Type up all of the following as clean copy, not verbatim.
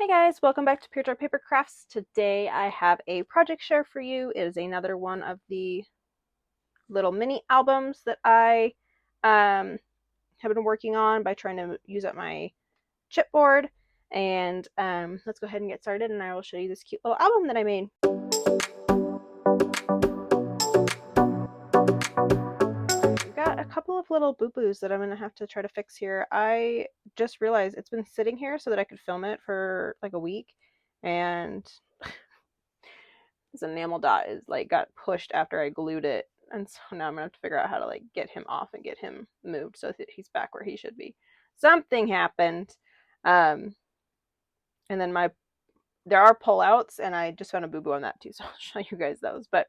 Hey guys, welcome back to Pure Joy Paper Crafts. Today I have a project share for you. It is another one of the little mini albums that I have been working on by trying to use up my chipboard. And let's go ahead and get started, and I will show you this cute little album that I made. I've got a couple of little boo-boos that I'm going to have to try to fix here. I just realized it's been sitting here so that I could film it for like a week, and this enamel dot is like got pushed after I glued it, and so now I'm gonna have to figure out how to like get him off and get him moved so that he's back where he should be. Something happened, and then there are pullouts, and I just found a boo boo on that too, so I'll show you guys those. But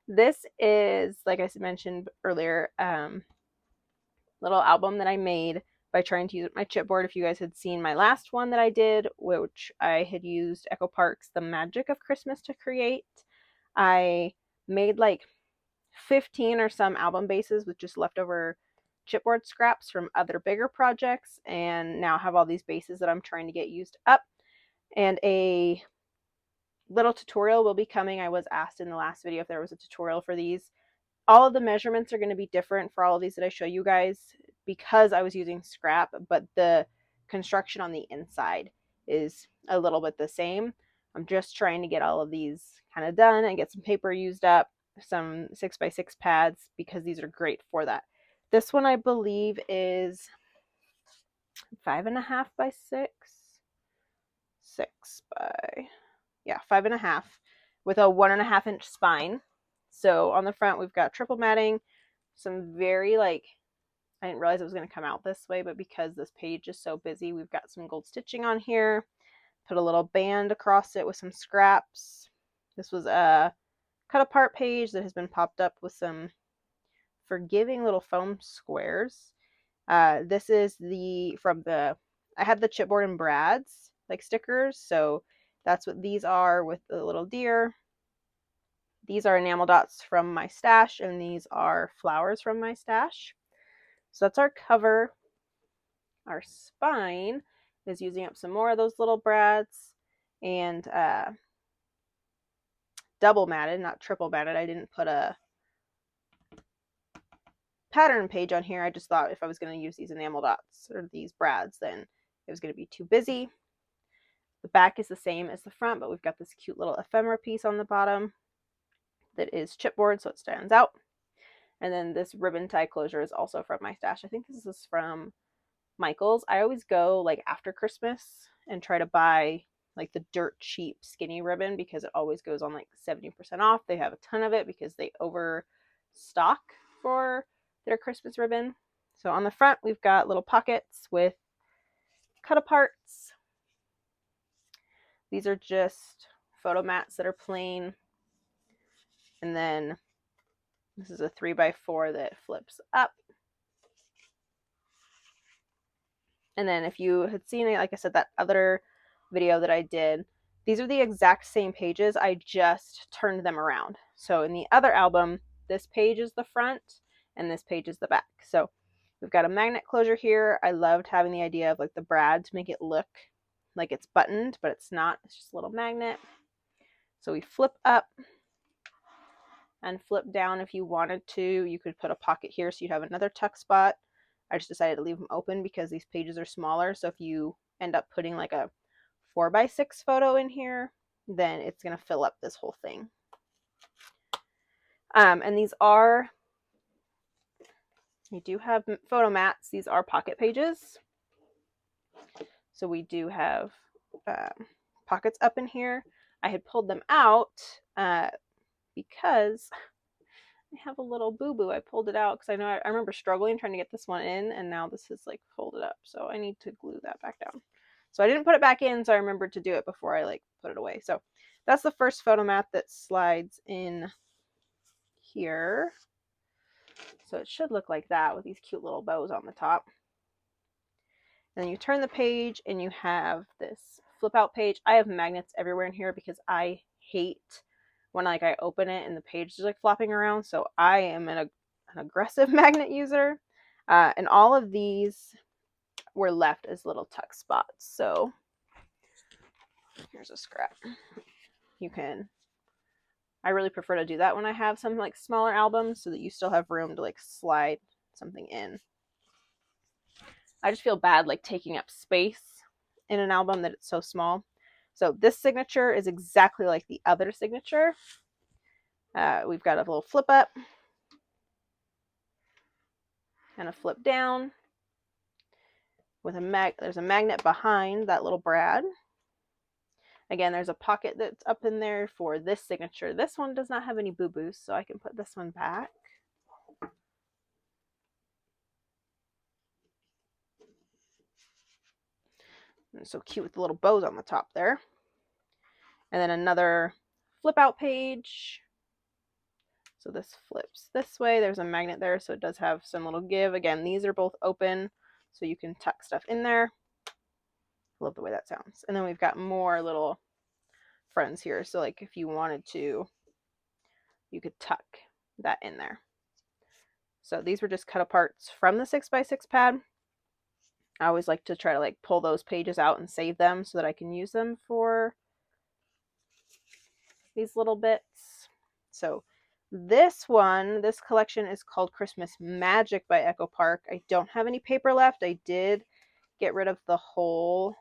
this is, like I mentioned earlier, little album that I made by trying to use my chipboard. If you guys had seen my last one that I did, which I had used Echo Park's The Magic of Christmas to create, I made like 15 or some album bases with just leftover chipboard scraps from other bigger projects, and now have all these bases that I'm trying to get used up. And a little tutorial will be coming. I was asked in the last video if there was a tutorial for these. All of the measurements are going to be different for all of these that I show you guys because I was using scrap, but the construction on the inside is a little bit the same. I'm just trying to get all of these kind of done and get some paper used up, some 6x6 pads, because these are great for that. This one I believe is 5.5 by 6, 5.5, with a 1.5 inch spine. So on the front we've got triple matting, some very like, I didn't realize it was going to come out this way, but because this page is so busy, we've got some gold stitching on here. Put a little band across it with some scraps. This was a cut apart page that has been popped up with some forgiving little foam squares. This is I had the chipboard and Brad's like stickers, so that's what these are with the little deer. These are enamel dots from my stash, and these are flowers from my stash. So that's our cover. Our spine is using up some more of those little Brads, and double matted, not triple matted. I didn't put a pattern page on here. I just thought if I was going to use these enamel dots or these Brads, then it was going to be too busy. The back is the same as the front, but we've got this cute little ephemera piece on the bottom that is chipboard, so it stands out. And then this ribbon tie closure is also from my stash. I think this is from Michael's. I always go like after Christmas and try to buy like the dirt cheap skinny ribbon because it always goes on like 70% off. They have a ton of it because they overstock for their Christmas ribbon. So on the front we've got little pockets with cut aparts. These are just photo mats that are plain, and then this is a 3x4 that flips up. And then if you had seen it, like I said, that other video that I did, these are the exact same pages. I just turned them around. So in the other album, this page is the front and this page is the back. So we've got a magnet closure here. I loved having the idea of like the brad to make it look like it's buttoned, but it's not. It's just a little magnet. So we flip up and flip down if you wanted to. You could put a pocket here so you'd have another tuck spot. I just decided to leave them open because these pages are smaller. So if you end up putting like a 4x6 photo in here, then it's going to fill up this whole thing. And these are, we do have photo mats. These are pocket pages. So we do have pockets up in here. I had pulled them out because I have a little boo-boo. I pulled it out because I remember struggling trying to get this one in, and now this is like folded up. So I need to glue that back down. So I didn't put it back in, so I remembered to do it before I like put it away. So that's the first photo mat that slides in here. So it should look like that with these cute little bows on the top. And then you turn the page and you have this flip out page. I have magnets everywhere in here because I hate when like I open it and the page is like flopping around. So I am an aggressive magnet user. And all of these were left as little tuck spots. So There's a scrap. I really prefer to do that when I have some like smaller albums so that you still have room to like slide something in. I just feel bad like taking up space in an album that it's so small. So this signature is exactly like the other signature. We've got a little flip up and a flip down with there's a magnet behind that little brad. Again, there's a pocket that's up in there for this signature. This one does not have any boo-boos, so I can put this one back. And so cute with the little bows on the top there. And then another flip out page. So this flips this way. There's a magnet there, so it does have some little give. Again, these are both open, so you can tuck stuff in there. Love the way that sounds. And then we've got more little friends here. So like if you wanted to, you could tuck that in there. So these were just cut aparts from the 6x6 pad. I always like to try to like pull those pages out and save them so that I can use them for these little bits. So this collection is called Christmas Magic by Echo Park. I don't have any paper left. I did get rid of the whole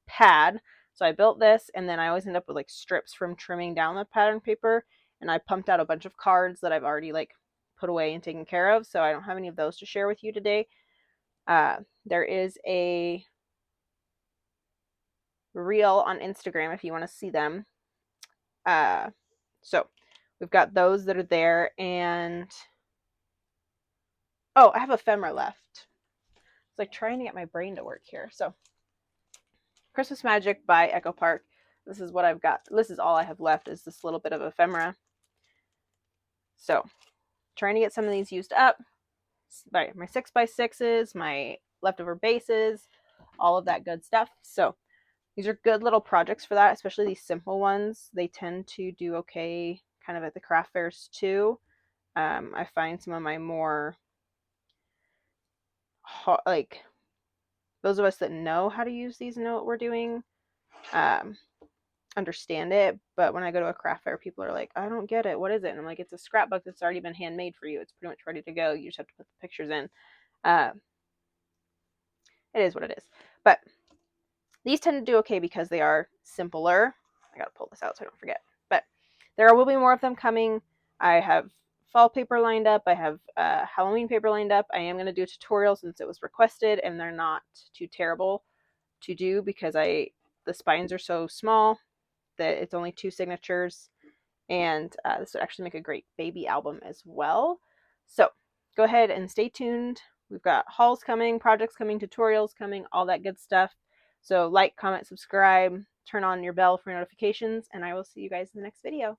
pad. So I built this, and then I always end up with like strips from trimming down the pattern paper, and I pumped out a bunch of cards that I've already like put away and taken care of, so I don't have any of those to share with you today. There is a reel on Instagram if you want to see them. So we've got those that are there, and oh, I have ephemera left. It's like trying to get my brain to work here. So Christmas Magic by Echo Park. This is what I've got. This is all I have left is this little bit of ephemera. So trying to get some of these used up. My 6x6s, my leftover bases, all of that good stuff. So these are good little projects for that, especially these simple ones. They tend to do okay kind of at the craft fairs too. I find some of my more like those of us that know how to use these know what we're doing, understand it. But when I go to a craft fair, people are like, I don't get it. What is it? And I'm like, it's a scrapbook that's already been handmade for you. It's pretty much ready to go. You just have to put the pictures in. It is what it is. But these tend to do okay because they are simpler. I gotta pull this out so I don't forget. But there will be more of them coming. I have fall paper lined up. I have Halloween paper lined up. I am going to do a tutorial since it was requested, and they're not too terrible to do because the spines are so small that it's only 2 signatures, and this would actually make a great baby album as well. So go ahead and stay tuned. We've got hauls coming, projects coming, tutorials coming, all that good stuff. So like, comment, subscribe, turn on your bell for notifications, and I will see you guys in the next video.